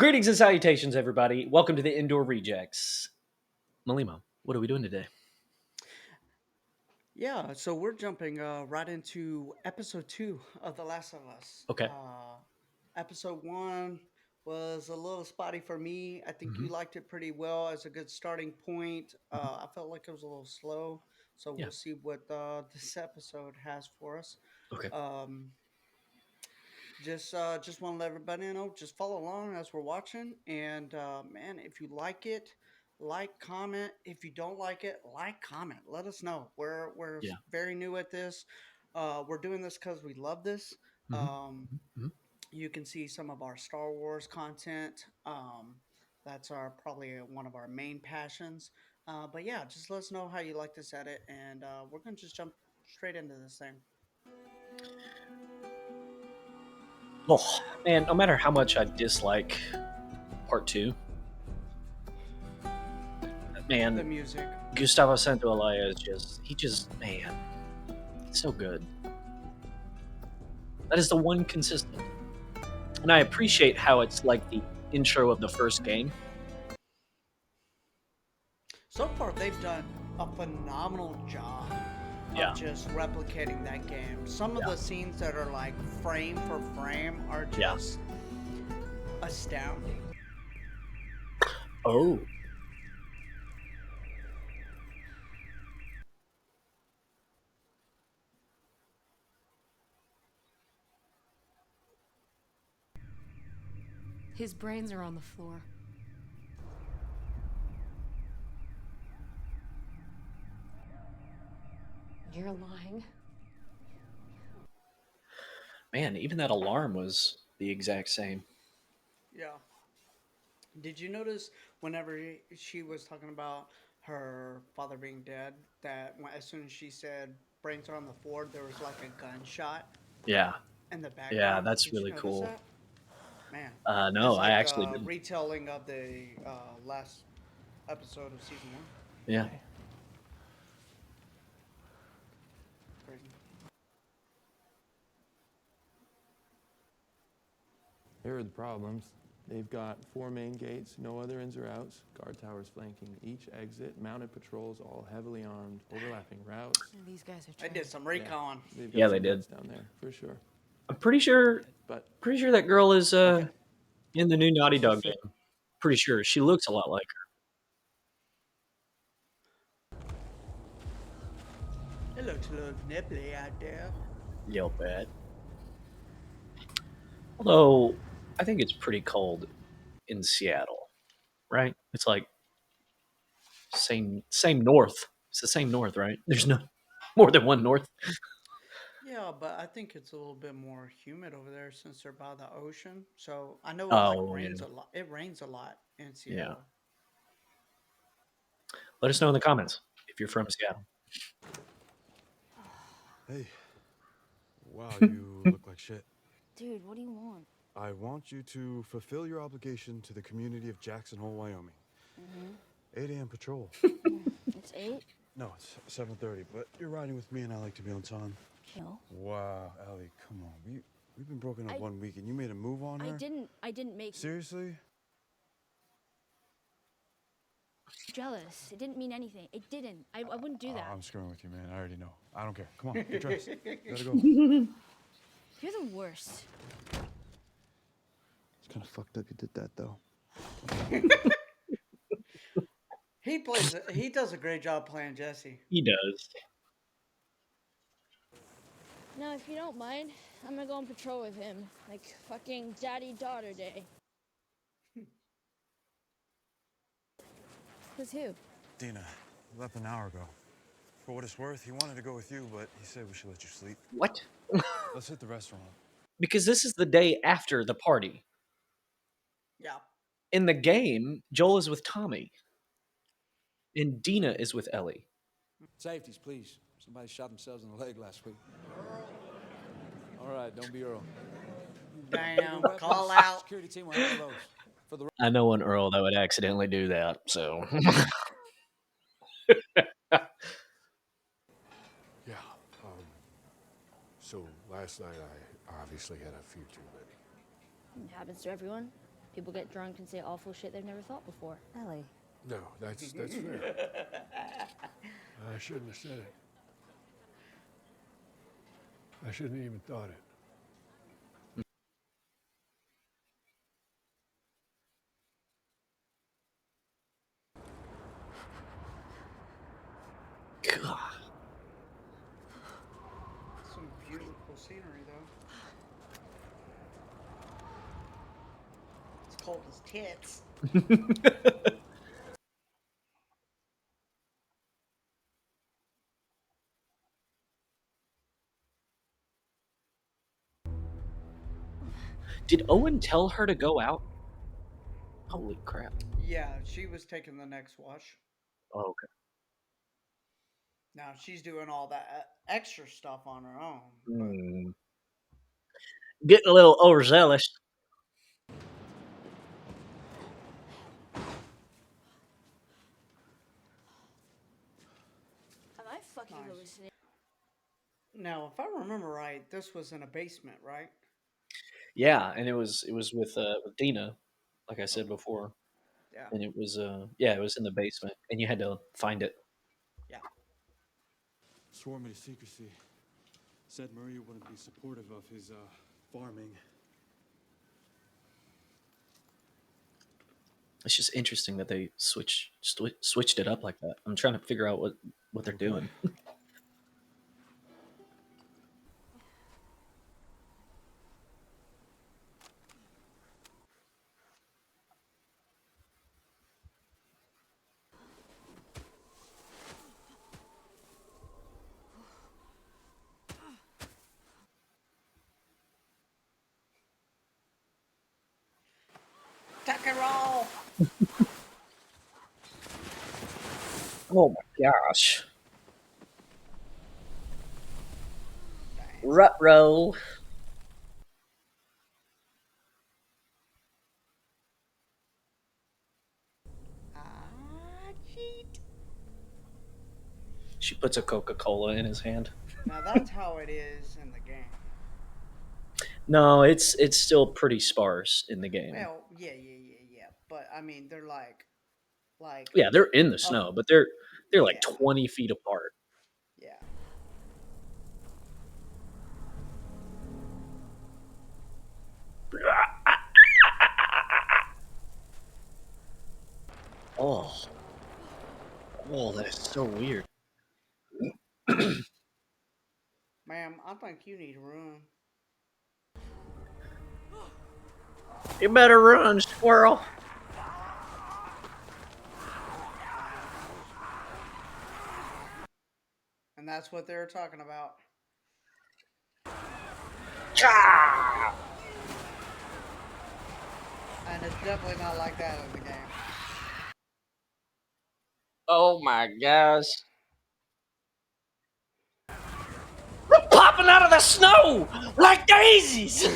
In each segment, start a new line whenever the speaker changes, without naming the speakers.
Greetings and salutations, everybody. Welcome to the Indoor Rejects. Molimo, what are we doing today?
Yeah, so we're jumping right into episode two of The Last of Us.
Okay.
Episode one was a little spotty for me. I think you
Hmm.
liked it pretty well as a good starting point. I felt like it was a little slow, so
Yeah.
we'll see what this episode has for us.
Okay.
Um, just want to let everybody know, just follow along as we're watching, and man, if you like it, like, comment. If you don't like it, like, comment. Let us know. We're
Yeah.
very new at this. We're doing this because we love this.
Hmm.
Um,
Hmm.
you can see some of our Star Wars content. That's our probably one of our main passions. But yeah, just let us know how you like this edit, and we're gonna just jump straight into this thing.
Oh, man, no matter how much I dislike part two,
The
man,
music.
Gustavo Santaolalla man, he's so good. That is the one consistent. And I appreciate how it's like the intro of the first game.
So far, they've done a phenomenal job of
Yeah.
just replicating that game. Some of
Yeah.
the scenes that are like frame for frame are
Yeah.
just astounding.
Oh.
His brains are on the floor. You're lying.
Man, even that alarm was the exact same.
Yeah. Did you notice whenever she was talking about her father being dead, that as soon as she said brains are on the floor, there was like a gunshot
Yeah.
in the
Yeah,
background?
that's
Did you
really
notice
cool.
that? Man,
No,
it's
I
like
actually
a
didn't.
retelling of the last episode of season one.
Yeah.
Crazy.
Here are the problems. They've got four main gates, no other ins or outs, guard towers flanking each exit, mounted patrols, all heavily armed, overlapping routes.
These guys are
I
trying.
did some recon.
They've
Yeah,
got
they
some
did.
guts down there, for sure.
I'm pretty sure that girl is
Okay,
in the new Naughty
let's just
Dog
say
game. Pretty sure she looks a lot like
It looks a little nipply out there.
her. Yell bad. Although I think it's pretty cold in Seattle, right? It's like same north. It's the same north, right? There's no more than one north.
Yeah, but I think it's a little bit more humid over there since they're by the ocean. So I know it like
Oh yeah,
rains a lot. It rains a lot in
yeah.
Seattle.
Let us know in the comments if you're from Seattle.
Hey, wow, you look like shit.
Dude, what do you want?
I want you to fulfill your obligation to the community of Jackson Hole, Wyoming. 8 a.m. patrol.
It's 8?
No, it's 7:30, but you're riding with me and I like to be on time.
No.
Wow, Ellie, come on. We've been broken up
I-
1 week and you made a move on her?
I didn't make you
Seriously?
jealous. It didn't mean anything. It didn't. I wouldn't do that.
I'm screwing with you, man. I already know. I don't care. Come on, get dressed. Gotta go.
You're the worst.
It's kind of fucked up you did that, though.
He does a great job playing Jesse.
He does.
Now, if you don't mind, I'm gonna go on patrol with him. Like fucking daddy-daughter day. With who?
Dina, left an hour ago. For what it's worth, he wanted to go with you, but he said we should let you sleep.
What?
Let's hit the restaurant.
Because this is the day after the party.
Yeah.
In the game, Joel is with Tommy, and Dina is with Ellie.
Safeties, please. Somebody shot themselves in the leg last week. All right, don't be Earl.
Damn. Call out.
Security team will handle those. For the
I know an Earl that would accidentally do that, so.
Yeah. So last night I obviously had a few too many.
It happens to everyone. People get drunk and say awful shit they've never thought before.
Ellie.
No, that's fair. I shouldn't have said it. I shouldn't have even thought it.
God.
Some beautiful scenery, though. It's cold as tits.
Did Owen tell her to go out? Holy crap.
Yeah, she was taking the next watch.
Oh, okay.
Now she's doing all that extra stuff on her own. But
Hmm. Getting a little overzealous.
Am I fucking
Nice.
hallucinating?
now, if I remember right, this was in a basement, right?
Yeah, and it was with Dina, like I said
Okay.
before,
Yeah.
and it was yeah, it was in the basement, and you had to find it.
Yeah.
Swore me to secrecy. Said Maria wouldn't be supportive of his farming.
It's just interesting that they switched it up like that. I'm trying to figure out what they're doing.
Tuck and roll.
Oh my gosh. Rut-row.
Cheat.
She puts a Coca-Cola in his hand.
Now that's how it is in the game.
No, it's still pretty sparse in the game.
Well, yeah. But I mean, they're like,
Yeah, they're in the snow, but they're like
yeah.
20 feet apart.
Yeah.
Oh. Oh, that is so weird.
Ma'am, I think you need to run.
You better run, squirrel.
And that's what they're talking about.
Cha!
And it's definitely not like that in the game.
Oh my gosh. We're popping out of the snow like daisies.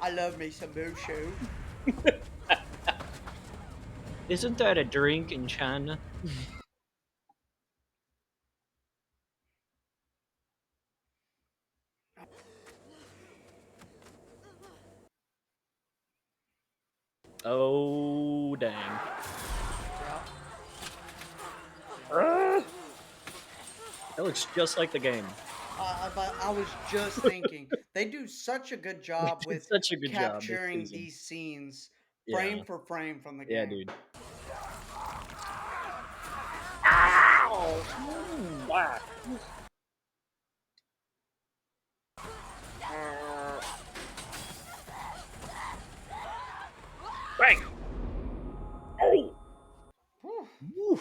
I love me some Mushu.
Isn't that a drink in China? Oh, dang.
Yeah.
That looks just like the game.
But I was just thinking, they do such a good job
They did
with
such a good job this
capturing
season.
these scenes
Yeah.
frame for frame from the
Yeah,
game.
dude. Ow! Ah. Bang! Oh!
Whew.
Woo.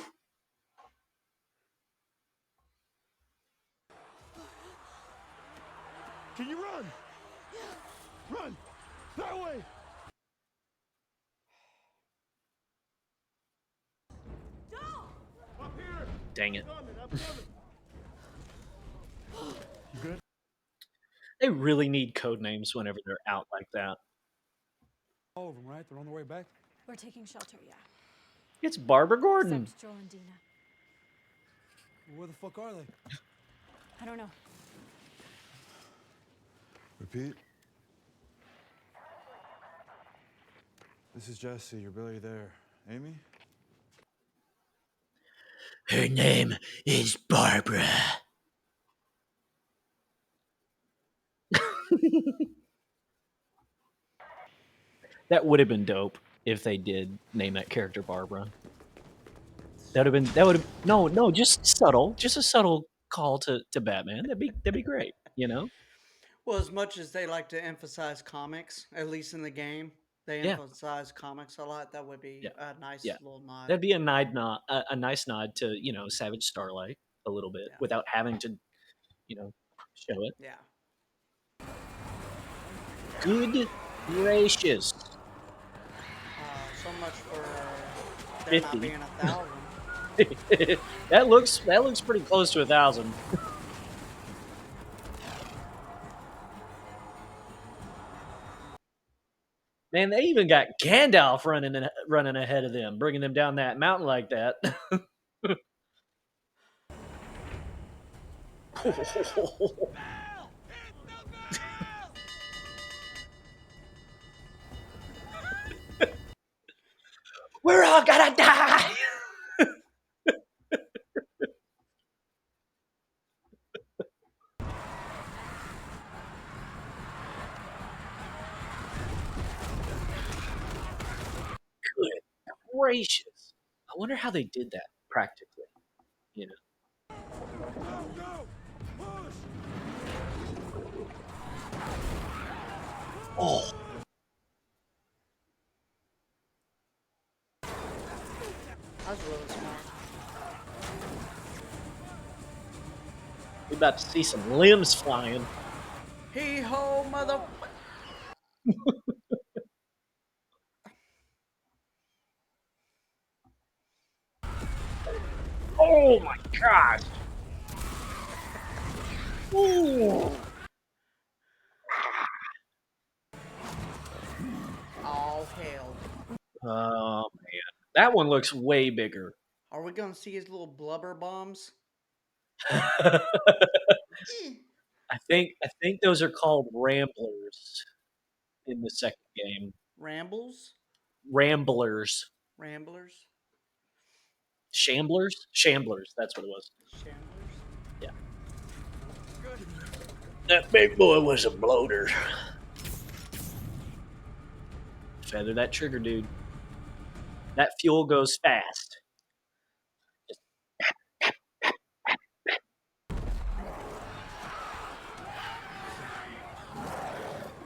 Can you run? Run! That way! Up here!
Dang it.
I'm coming. You good?
They really need code names whenever they're out like that.
All of them, right? They're on their way back?
We're taking shelter, yeah.
It's Barbara Gordon.
Except Joel and Dina.
Where the fuck are they?
I don't know.
Pete. This is Jesse. You're barely there. Amy?
Her name is Barbara. That would have been dope if they did name that character Barbara. That would have no, just a subtle call to Batman. That'd be great, you know?
Well, as much as they like to emphasize comics, at least in the game, they
Yeah,
emphasize comics a lot. That would be
yeah,
a nice
yeah.
little nod.
That'd be a nice nod to, you know, Savage Starlight a little bit
Yeah.
without having to, you know, show it.
Yeah.
Good gracious.
So much for there not
50.
being 1,000.
that looks pretty close to 1,000. Man, they even got Gandalf running ahead of them, bringing them down that mountain like that. We're all gonna die. Good gracious! I wonder how they did that practically. You know. Oh,
That's really smart.
we about to see some limbs flying.
Hee ho, mother.
Oh my gosh! Ooh.
Oh, hell.
Oh man, that one looks way bigger.
Are we going to see his little blubber bombs?
I
Eh.
think those are called ramblers in the second game.
Rambles?
Ramblers.
Ramblers?
Shamblers? Shamblers, that's what it was.
Shamblers?
Yeah. That big boy was a bloater. Feather that trigger, dude. That fuel goes fast.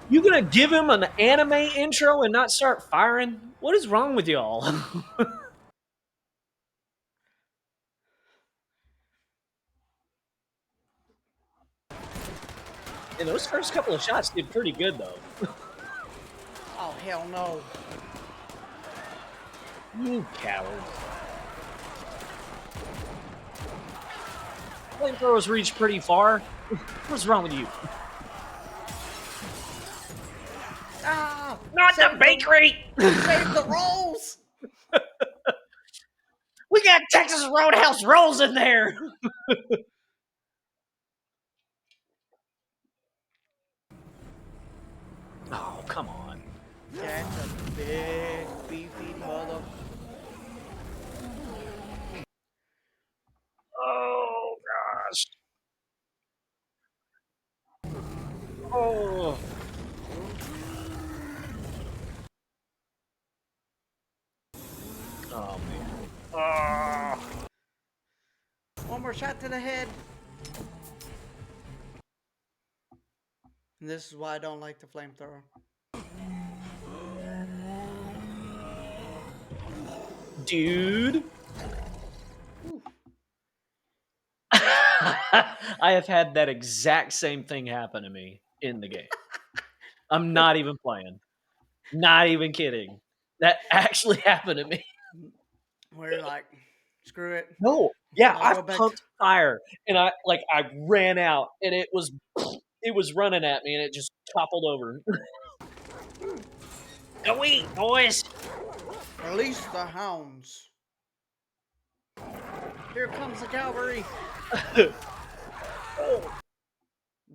You gonna give him an anime intro and not start firing? What is wrong with y'all? And those first couple of shots did pretty good, though.
Oh, hell no.
You cowards. Flamethrowers reach pretty far. What's wrong with you?
Ah!
Not
Save
the bakery!
Save the rolls!
We got Texas Roadhouse rolls in there! Oh, come on.
That's a big, beefy mother.
Oh, gosh. Oh. Oh, man. Oh.
One more shot to the head. And this is why I don't like the flamethrower.
Dude. I have had that exact same thing happen to me in the game. I'm not even playing. Not even kidding. That actually happened to me.
We're like, screw it.
No. Yeah,
I'll
I
go back
pumped fire and I ran out and it was running at me and it just toppled over. Go eat, boys.
Release the hounds. Here comes the cavalry.
Oh.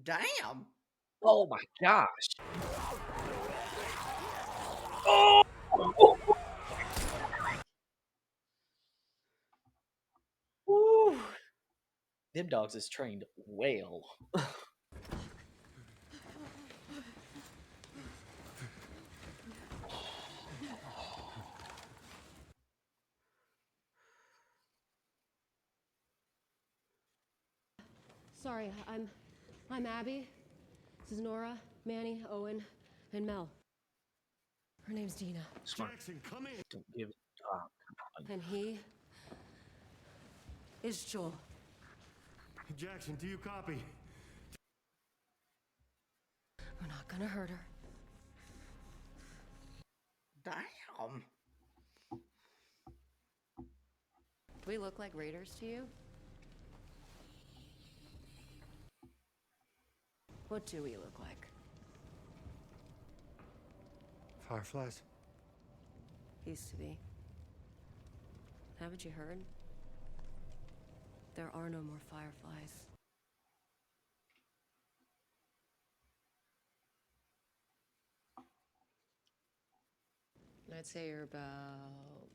Damn.
Oh my gosh. Oh! Woo. Them dogs is trained well.
Sorry, I'm Abby. This is Nora, Manny, Owen, and Mel. Her name's Dina.
Smart.
Jackson, come in.
Don't give
And he is Joel.
Jackson, do you copy?
We're not gonna hurt her.
Damn.
Do we look like raiders to you? What do we look like?
Fireflies.
Used to be. Haven't you heard? There are no more fireflies. I'd say you're about,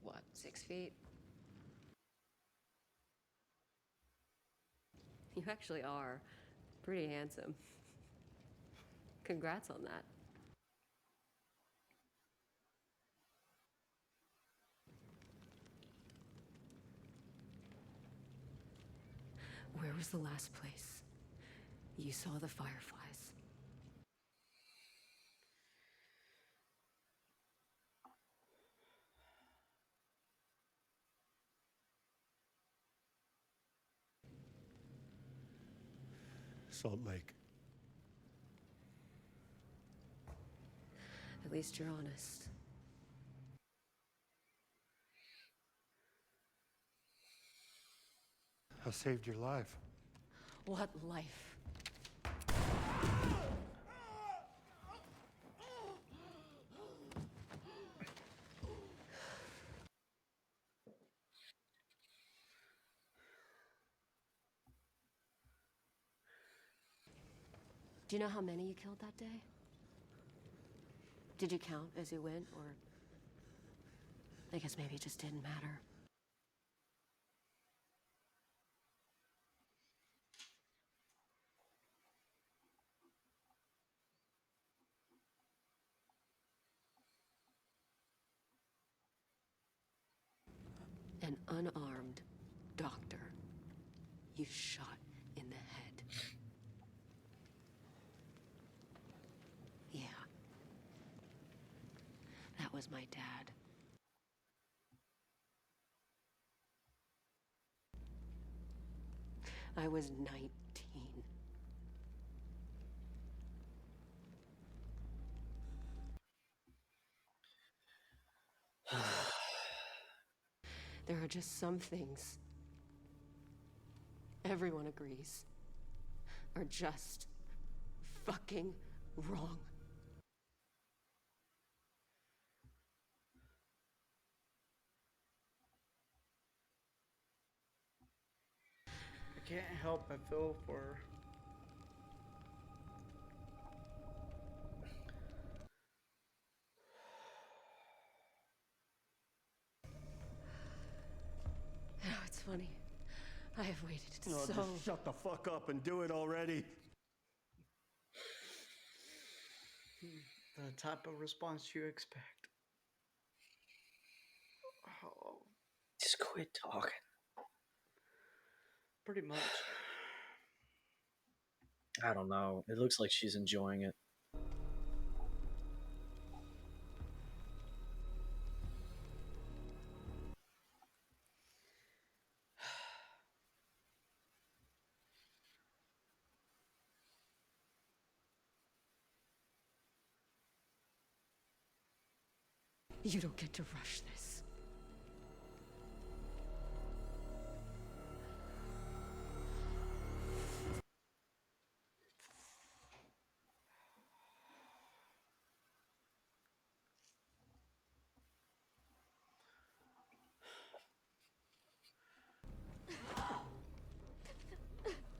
what, 6 feet? You actually are. Pretty handsome. Congrats on that. Where was the last place you saw the fireflies?
Salt Lake.
At least you're honest.
I saved your life.
What life? Do you know how many you killed that day? Did you count as you went, or I guess maybe it just didn't matter? An unarmed doctor you shot in the head. Yeah. That was my dad. I was 19. There are just some things everyone agrees are just fucking wrong.
I can't help but feel for.
You know, it's funny. I have waited
Oh,
so...
just shut the fuck up and do it already.
The type of response you expect. Oh,
Just quit talking.
pretty much.
I don't know. It looks like she's enjoying it.
You don't get to rush this.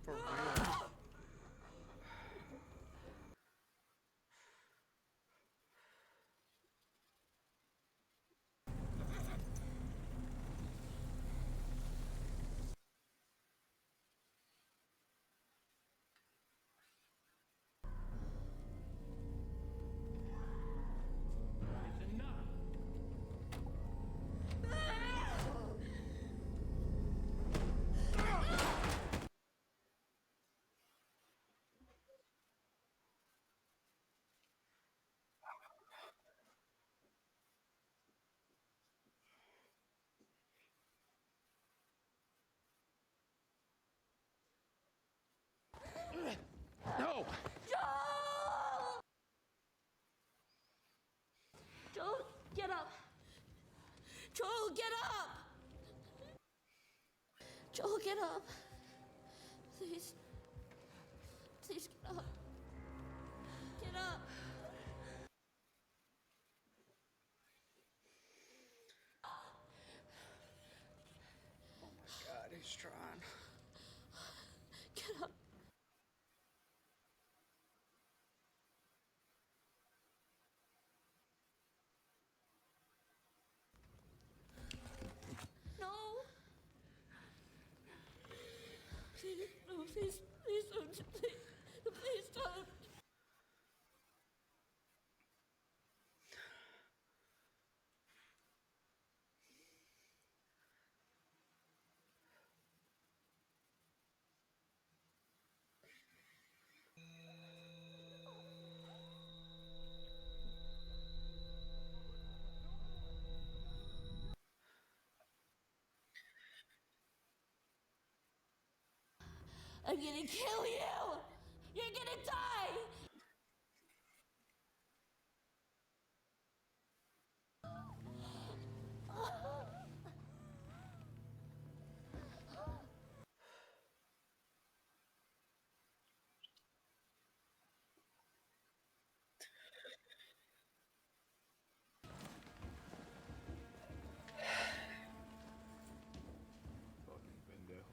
For real.
up. Please. Please get up. Get up.
Oh my God, he's trying.
Get up. No. Please, no, please don't. Please don't. I'm gonna kill you! You're gonna die!
Fucking pendejo.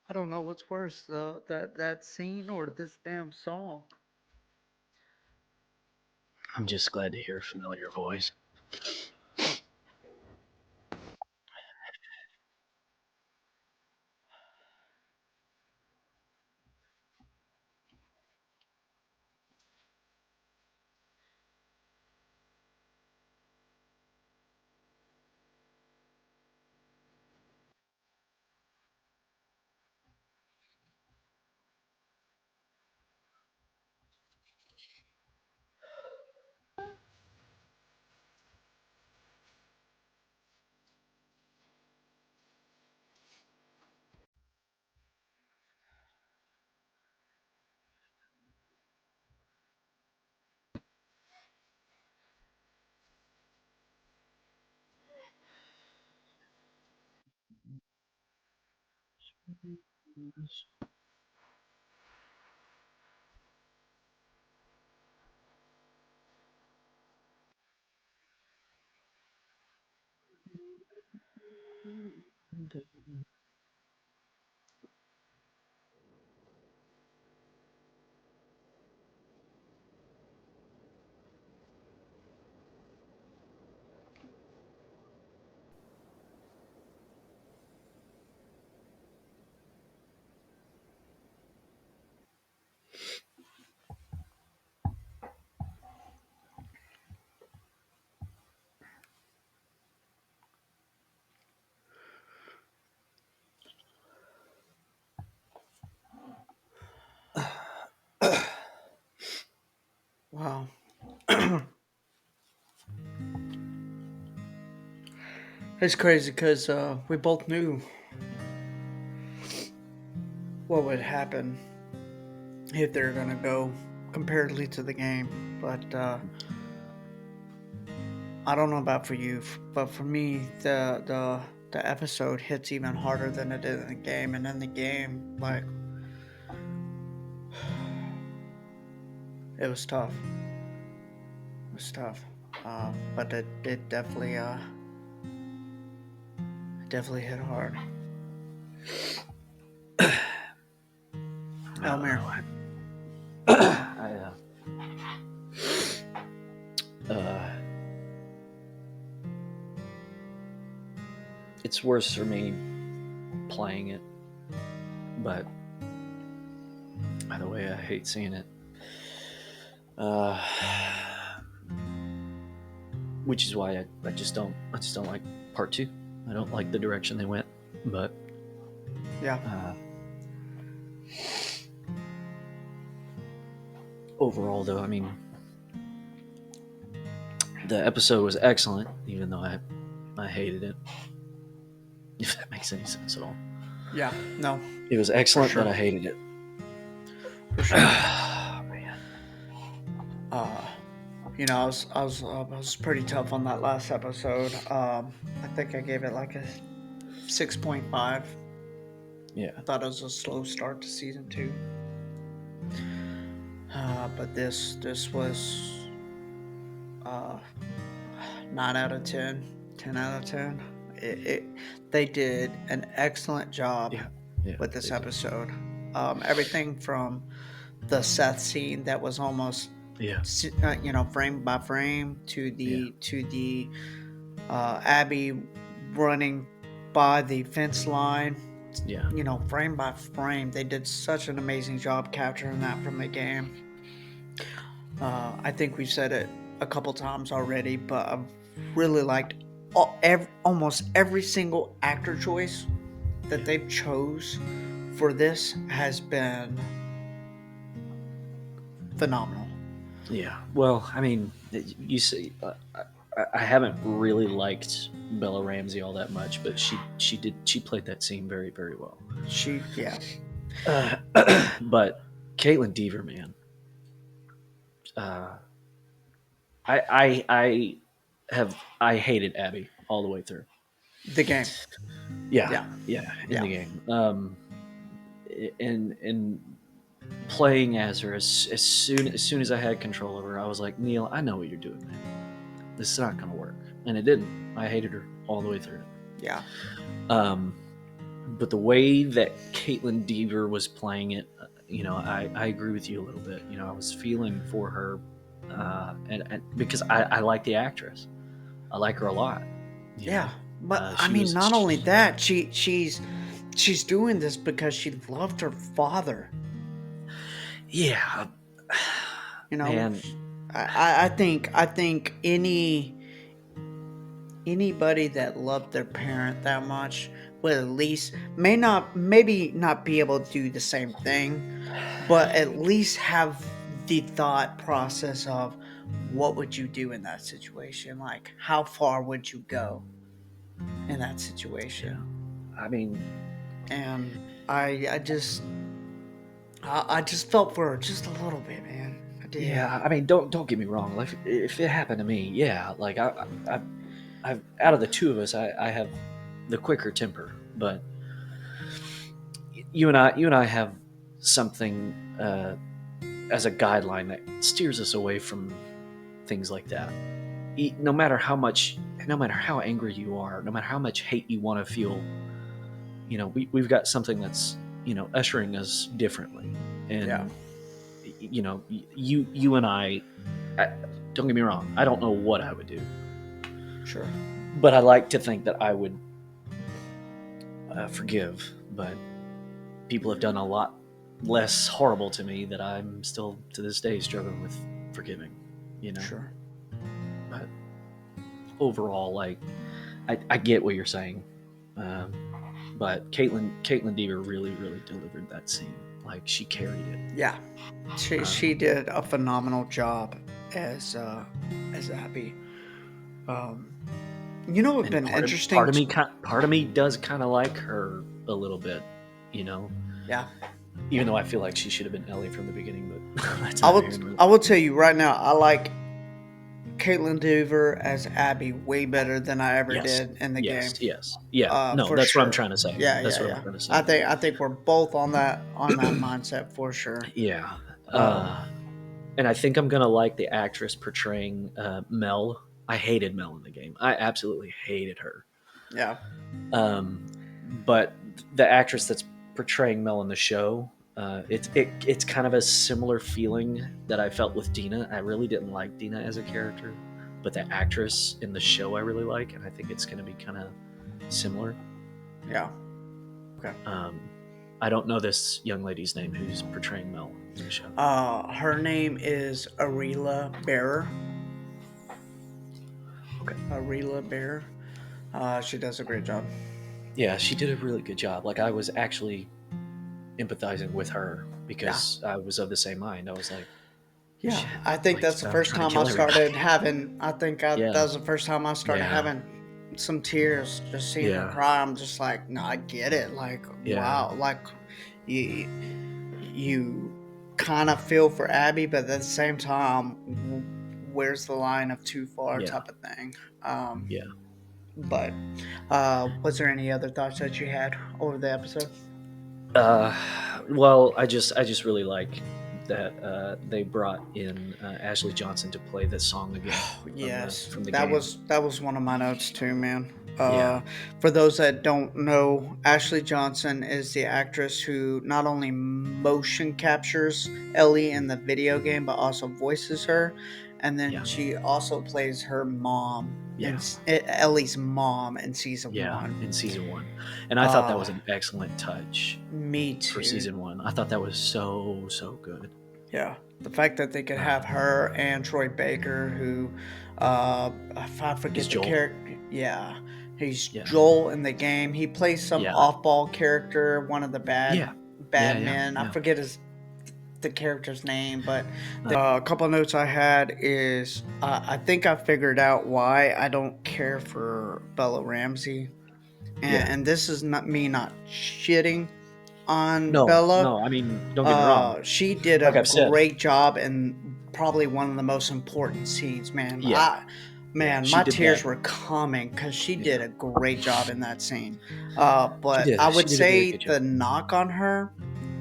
I don't know what's worse, that scene or this damn song.
I'm just glad to hear a familiar voice.
Wow. It's crazy because we both knew what would happen if they're gonna go comparatively to the game, but I don't know about for you, but for me, the episode hits even harder than it did in the game. And in the game, like, it was tough. It was tough. But it definitely hit hard. Elmiir.
It's worse for me playing it, but by the way, I hate seeing it. Which is why I just don't like part 2. I don't like the direction they went, but
Yeah.
Overall, though, I mean, the episode was excellent, even though I hated it. If that makes any sense at all.
Yeah. No.
It was excellent,
sure.
but I hated it.
For sure.
Oh, man.
You know, I was pretty tough on that last episode. I think I gave it like a 6.5.
Yeah.
I thought it was a slow start to season 2. But this was 9 out of 10, 10 out of 10. They did an excellent job with this episode. Everything from the Seth scene that was almost frame by frame to the Abby running by the fence line.
Yeah.
You know, frame by frame, they did such an amazing job capturing that from the game. I think we've said it a couple times already, but I've really liked almost every single actor choice that they've chose for this has been phenomenal.
Yeah. Well, I mean, you see, I haven't really liked Bella Ramsey all that much, but she played that scene very, very well. But Caitlin Dever, man, I hated Abby all the way through
the game.
Yeah, in the game. And playing as her as soon as I had control over her, I was like, Neil, I know what you're doing, man. This is not gonna work, and it didn't. I hated her all the way through.
Yeah.
But the way that Caitlin Dever was playing it, you know, I agree with you a little bit. You know, I was feeling for her, and because I like the actress, I like her a lot.
Yeah, but I mean, not only that, she's doing this because she loved her father.
Yeah,
you know,
man.
I think anybody that loved their parent that much would at least maybe not be able to do the same thing, but at least have the thought process of what would you do in that situation? Like, how far would you go in that situation?
I mean,
and I just felt for her just a little bit, man. I did.
Yeah, I mean, don't get me wrong. Like, if it happened to me, yeah, like I've out of the two of us, I have the quicker temper, but you and I have something as a guideline that steers us away from things like that. No matter how angry you are, no matter how much hate you want to feel, you know, we've got something that's, you know, ushering us differently. And you know, you and I don't get me wrong, I don't know what I would do.
Sure.
But I like to think that I would forgive, but people have done a lot less horrible to me that I'm still to this day struggling with forgiving, you know?
Sure.
But overall, like, I get what you're saying. But Caitlin Dever really, really delivered that scene. Like, she carried it.
Yeah. She did a phenomenal job as Abby. You know, it's been interesting.
Part of me does kind of like her a little bit, you know.
Yeah.
Even though I feel like she should have been Ellie from the beginning, but that's
I will tell you right now, I like Caitlin Dever as Abby way better than I ever
Yes.
did in the game.
Yes. Yeah. No,
For
that's
sure.
what I'm trying to say.
Yeah,
That's
yeah,
what
yeah.
I'm trying to say.
I think we're both on that mindset for sure.
Yeah.
Um,
And I think I'm gonna like the actress portraying Mel. I hated Mel in the game. I absolutely hated her.
yeah.
But the actress that's portraying Mel in the show, it's kind of a similar feeling that I felt with Dina. I really didn't like Dina as a character, but the actress in the show I really like, and I think it's going to be kind of similar.
Yeah. Okay.
I don't know this young lady's name who's portraying Mel in the show.
Her name is Arela Bearer.
Okay.
Arela Bearer. She does a great job.
Yeah, she did a really good job. Like I was actually empathizing with her because I was of the same mind. I was like,
yeah,
shit,
I think
like,
that's the
I'm
first
trying to
time I
kill
started
everybody.
having.
Yeah.
That was the first time I started
Yeah.
having some tears just seeing her
Yeah.
cry. I'm just like, no, I get it. Like,
Yeah.
wow, like you kind of feel for Abby, but at the same time, where's the line of too far
Yeah.
type of thing.
Yeah.
But was there any other thoughts that you had over the episode?
Well, I just really like that they brought in Ashley Johnson to play this song again.
Yes,
from the
that
game.
was one of my notes too, man.
Yeah.
For those that don't know, Ashley Johnson is the actress who not only motion captures Ellie in the video game, but also voices her, and then she also plays her mom, Ellie's mom in season 1.
In season 1, and I thought that was an excellent touch.
Me too.
For season 1, I thought that was so good.
Yeah, the fact that they could have her and Troy Baker, who I forget the character. Yeah, he's Joel in the game. He plays some off-ball character, one of the bad men. I forget the character's name, but a couple of notes I had is I think I figured out why I don't care for Bella Ramsey, and this is not me not shitting on Bella.
No, I mean, don't get me wrong.
She did
like
a great job in probably one of the most important scenes, man. My tears were coming because she did a great job in that scene. But I would say the knock on her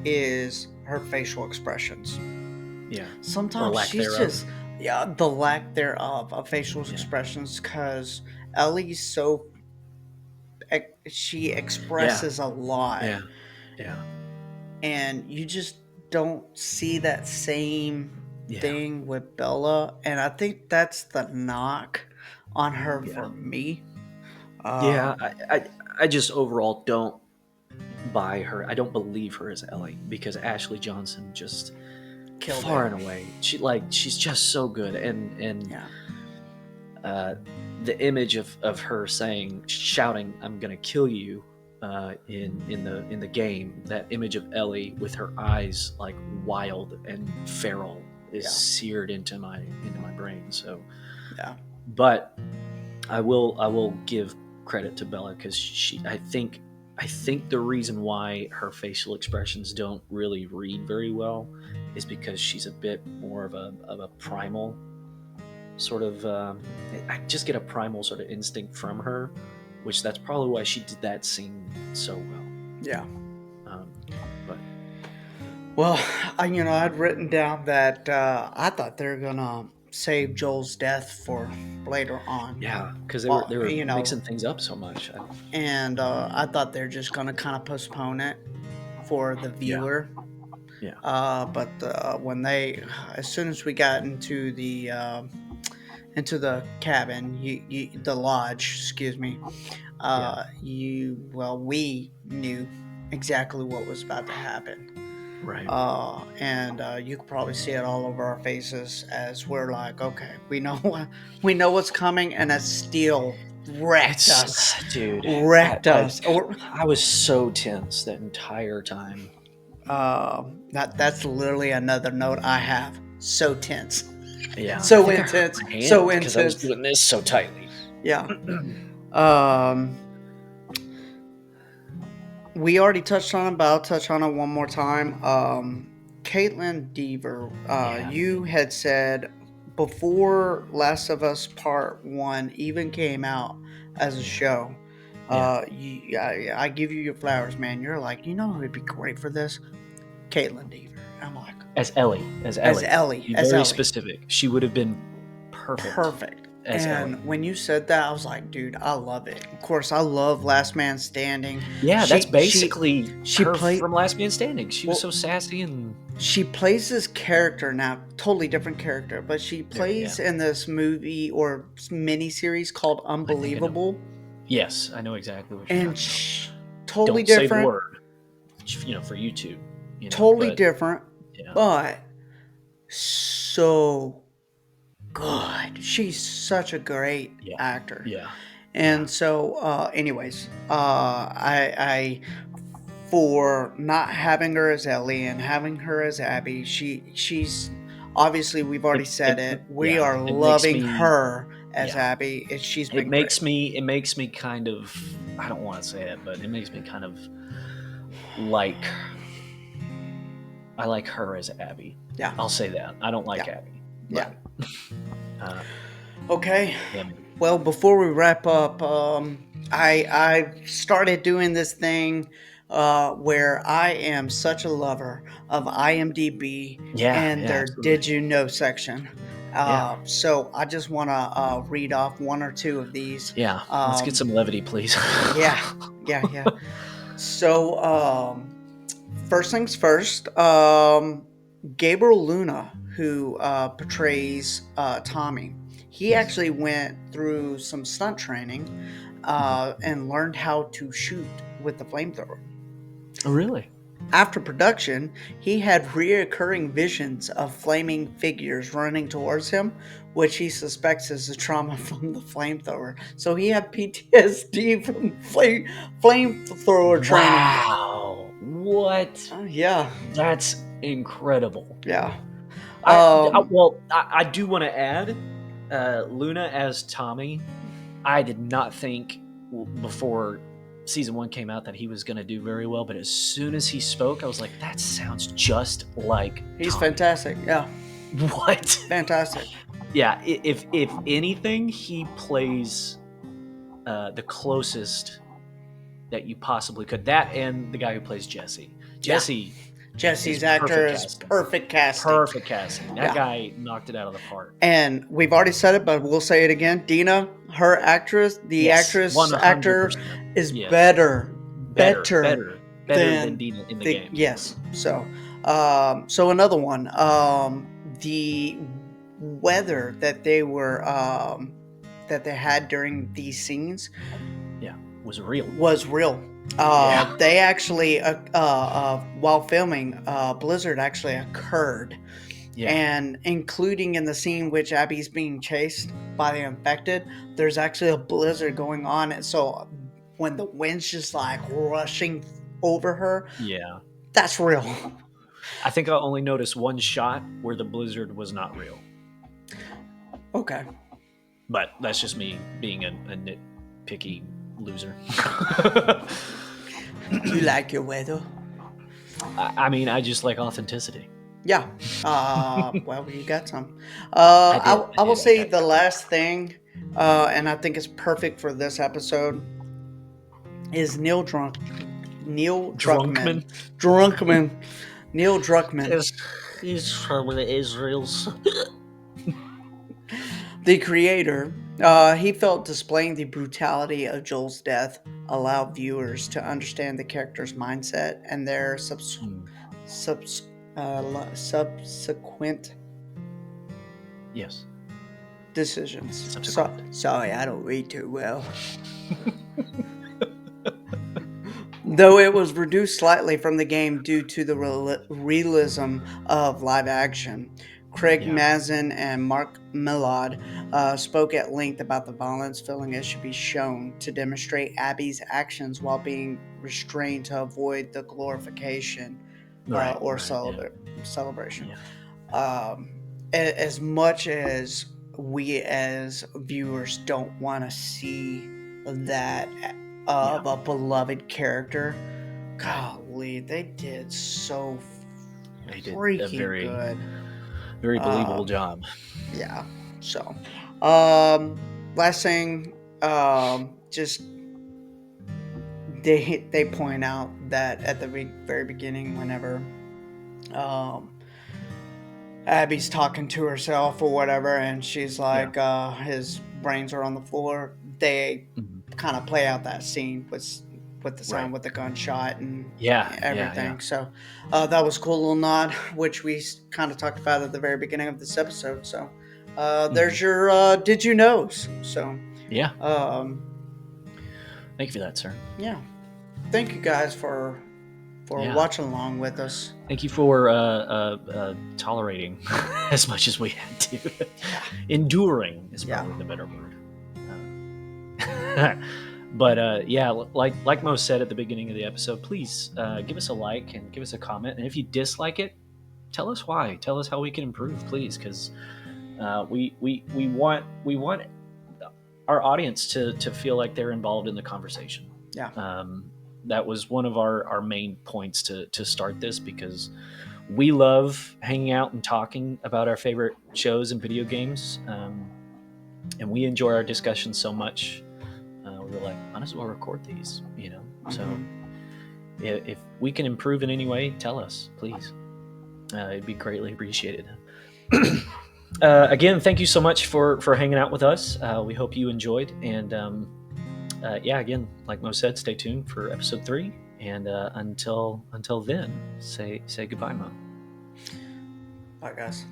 is her facial expressions.
Yeah.
Sometimes she's just the lack thereof of facial expressions, because Ellie's so she expresses a lot.
Yeah.
And you just don't see that same thing with Bella, and I think that's the knock on her for me.
I just overall don't buy her. I don't believe her as Ellie, because Ashley Johnson just
killed
far
it.
and away. She's just so good, and the image of her shouting, "I'm gonna kill you," in the game, that image of Ellie with her eyes like wild and feral is seared into my brain. So but I will give credit to Bella, because I think the reason why her facial expressions don't really read very well is because she's a bit more of a primal sort of I just get a primal sort of instinct from her, which that's probably why she did that scene so well. But
well, I'd written down that I thought they were gonna save Joel's death for later on.
Yeah, because they were mixing things up so much.
And I thought they're just gonna kind of postpone it for the viewer. But when as soon as we got into the cabin, the lodge, excuse me, we knew exactly what was about to happen.
Right.
And you could probably see it all over our faces as we're like, okay, we know what's coming, and it still wrecked us,
dude.
Wrecked us.
I was so tense that entire time.
That's literally another note I have. So tense.
Yeah.
So intense. So intense.
Because I was doing this so tightly.
Yeah. We already touched on it, but I'll touch on it one more time. Caitlin Dever, you had said before Last of Us Part 1 even came out as a show, I give you your flowers, man. You're like, you know who would be great for this? Caitlin Deaver. I'm like,
As Ellie. Be
as
very
Ellie.
specific. She would have been perfect. As
And
Ellie.
when you said that, I was like, dude, I love it. Of course, I love Last Man Standing.
Yeah, that's basically
she
her
played
from Last Man Standing. She was so sassy and
she plays this character now, totally different character, but she plays in this movie or mini series called Unbelievable.
Yes, I know exactly what you're
And
talking about.
totally
Don't
different.
say the word, for YouTube.
Totally different,
yeah.
but so good. She's such a great actor.
Yeah.
And so, anyways, I for not having her as Ellie and having her as Abby, she's obviously, we've already said it. We are loving her as Abby. She's been great.
It makes me kind of, I don't want to say it, but it makes me kind of like, I like her as Abby.
Yeah.
I'll say that. I don't like Abby.
Yeah.
But,
okay.
Yeah.
Well, before we wrap up, I started doing this thing where I am such a lover of IMDb and their
absolutely.
Did You Know section. So I just want to read off one or two of these.
Yeah, let's get some levity, please.
yeah. So, first things first, Gabriel Luna, who portrays Tommy, he actually went through some stunt training and learned how to shoot with the flamethrower.
Oh, really?
After production, he had reoccurring visions of flaming figures running towards him, which he suspects is a trauma from the flamethrower. So he had PTSD from flamethrower training.
Wow. What?
Yeah.
That's incredible.
Yeah.
I do want to add, Luna as Tommy, I did not think before season 1 came out that he was going to do very well, but as soon as he spoke, I was like, that sounds just like
He's
Tommy.
Fantastic. Yeah.
What?
Fantastic.
Yeah, if anything, he plays the closest that you possibly could. That and the guy who plays Jesse.
Jesse's actor is perfect casting.
Perfect casting. That guy knocked it out of the park.
And we've already said it, but we'll say it again. Dina, her actress, actor
100%.
is better
than Dina in the game.
Yes. So, so another one. The weather that they were that they had during these scenes,
was real.
They actually, while filming, blizzard actually occurred. Yeah. And including in the scene which Abby's being chased by the infected, there's actually a blizzard going on. And so when the wind's just like rushing over her, that's real.
I think I only noticed one shot where the blizzard was not real.
Okay.
But that's just me being a nitpicky loser.
You like your weather?
I mean, I just like authenticity.
Yeah. Well, you got some. I will say the last thing, and I think it's perfect for this episode, is Neil Druckmann. Neil Druckmann.
He's from the Israels.
The creator, he felt displaying the brutality of Joel's death allowed viewers to understand the character's mindset and their subsequent decisions. Sorry, I don't read too well. Though it was reduced slightly from the game due to the realism of live action. Craig Mazin and Mark Millard spoke at length about the violence, feeling it should be shown to demonstrate Abby's actions while being restrained to avoid the glorification or celebration. Yeah. As much as we as viewers don't want to see that of a beloved character, golly, they did so freaking good.
Very believable job.
Yeah. So, last thing, just they point out that at the very beginning, whenever um, Abby's talking to herself or whatever, and she's like, his brains are on the floor. They
Mhm.
kind of play out that scene with the sound
Right.
with the gunshot and
Yeah,
everything.
yeah.
So that was a cool little nod, which we kind of talked about at the very beginning of this episode. So there's
Mhm.
your did you knows. So
Yeah.
um,
Thank you for that, sir.
yeah, thank you guys for
Yeah.
watching along with us.
Thank you for tolerating as much as we had to. Enduring is
Yeah.
probably the better word. But yeah, like Mo said at the beginning of the episode, please give us a like and give us a comment. And if you dislike it, tell us why. Tell us how we can improve, please, because we want our audience to feel like they're involved in the conversation.
Yeah.
That was one of our main points to start this, because we love hanging out and talking about our favorite shows and video games, and we enjoy our discussions so much. We were like, might as well record these, you know. So if we can improve in any way, tell us, please. It'd be greatly appreciated. Again, thank you so much for hanging out with us. We hope you enjoyed, and yeah, again, like Mo said, stay tuned for episode 3. And until then, say goodbye, Mo.
Bye, guys.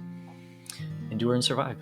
Endure and survive.